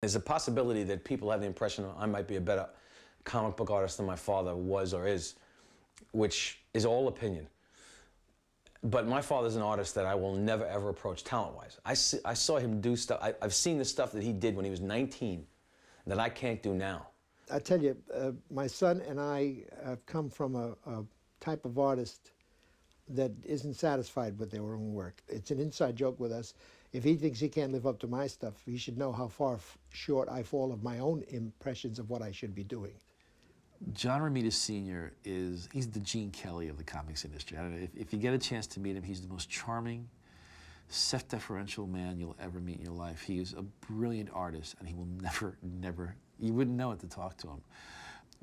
There's a possibility that people have the impression I might be a better comic book artist than my father was or is, which is all opinion. But my father's an artist that I will never, ever approach talent-wise. I saw him do stuff. I've seen the stuff that he did when he was 19 that I can't do now. I tell you, my son and I have come from a type of artist that isn't satisfied with their own work. It's an inside joke with us. If he thinks he can't live up to my stuff, he should know how far short I fall of my own impressions of what I should be doing. John Romitas Sr. he's the Gene Kelly of the comics industry. I don't know, if you get a chance to meet him, he's the most charming, self-deferential man you'll ever meet in your life. He is a brilliant artist, and he will never, you wouldn't know it to talk to him.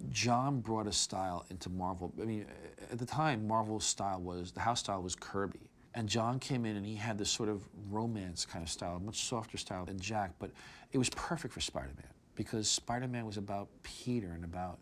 John brought a style into Marvel. I mean, at the time, Marvel's style was, the house style was Kirby. And John came in and he had this sort of romance kind of style, a much softer style than Jack, but it was perfect for Spider-Man because Spider-Man was about Peter and about,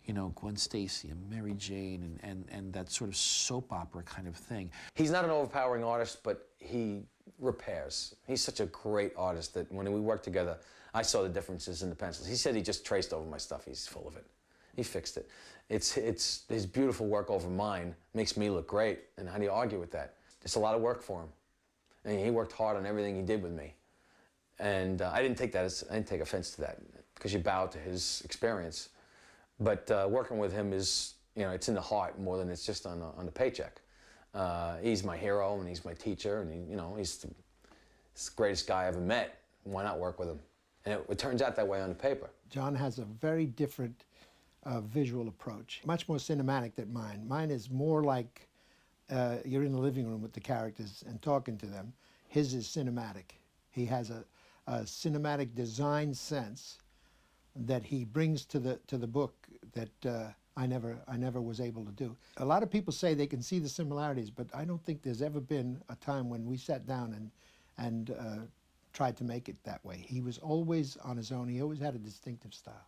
you know, Gwen Stacy and Mary Jane and that sort of soap opera kind of thing. He's not an overpowering artist, but he repairs. He's such a great artist that when we worked together, I saw the differences in the pencils. He said he just traced over my stuff. He's full of it. He fixed it. It's his beautiful work over mine makes me look great, and how do you argue with that? It's a lot of work for him. And he worked hard on everything he did with me. And I didn't take offense to that, because you bow to his experience. But working with him is, you know, it's in the heart more than it's just on the paycheck. He's my hero, and he's my teacher, and he, you know, he's the greatest guy I ever met. Why not work with him? And it turns out that way on the paper. John has a very different visual approach, much more cinematic than mine. Mine is more like you're in the living room with the characters and talking to them. His is cinematic. He has a cinematic design sense that he brings to the book that I never was able to do. A lot of people say they can see the similarities, but I don't think there's ever been a time when we sat down and tried to make it that way. He was always on his own. He always had a distinctive style.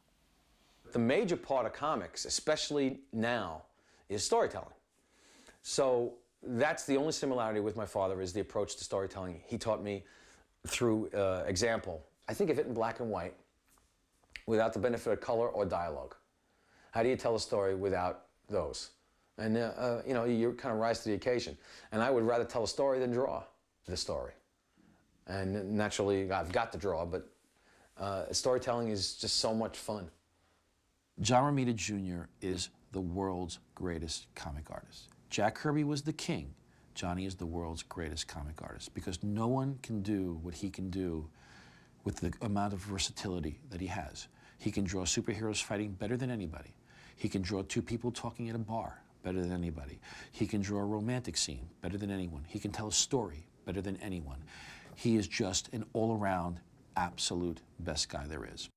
The major part of comics, especially now, is storytelling. So that's the only similarity with my father, is the approach to storytelling. He taught me through example. I think of it in black and white without the benefit of color or dialogue. How do you tell a story without those? And you know, you kind of rise to the occasion. And I would rather tell a story than draw the story. And naturally, I've got to draw, but storytelling is just so much fun. John Romita Jr. is the world's greatest comic artist. Jack Kirby was the king. Johnny is the world's greatest comic artist because no one can do what he can do with the amount of versatility that he has. He can draw superheroes fighting better than anybody. He can draw two people talking at a bar better than anybody. He can draw a romantic scene better than anyone. He can tell a story better than anyone. He is just an all-around, absolute best guy there is.